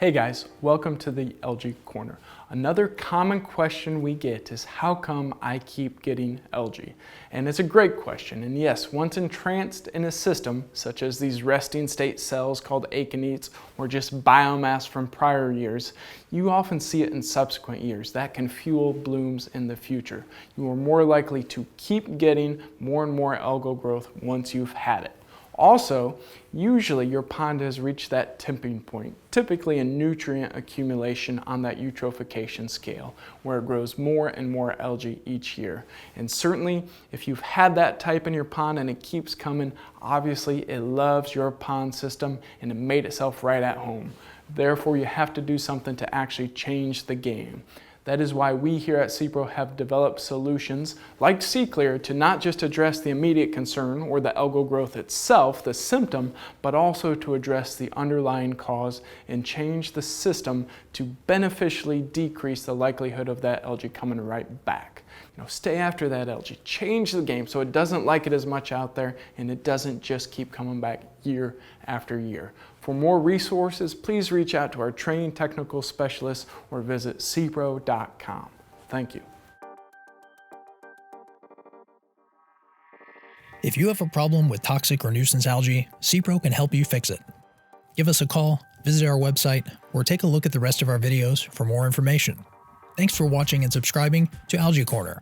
Hey guys, welcome to the Algae Corner. Another common question we get is how come I keep getting algae? And it's a great question, and yes, once entranced in a system, such as these resting state cells called akinets or just biomass from prior years, you often see it in subsequent years. That can fuel blooms in the future. You are more likely to keep getting more and more algal growth once you've had it. Also, usually your pond has reached that tipping point, typically a nutrient accumulation on that eutrophication scale, where it grows more and more algae each year. And certainly, if you've had that type in your pond and it keeps coming, obviously it loves your pond system and it made itself right at home. Therefore, you have to do something to actually change the game. That is why we here at CPRO have developed solutions like C-Clear to not just address the immediate concern or the algal growth itself, the symptom, but also to address the underlying cause and change the system to beneficially decrease the likelihood of that algae coming right back. Stay after that algae, change the game so it doesn't like it as much out there and it doesn't just keep coming back year after year. For more resources, please reach out to our trained technical specialists or visit cpro.com. Thank you. If you have a problem with toxic or nuisance algae, CPRO can help you fix it. Give us a call, visit our website, or take a look at the rest of our videos for more information. Thanks for watching and subscribing to Algae Corner.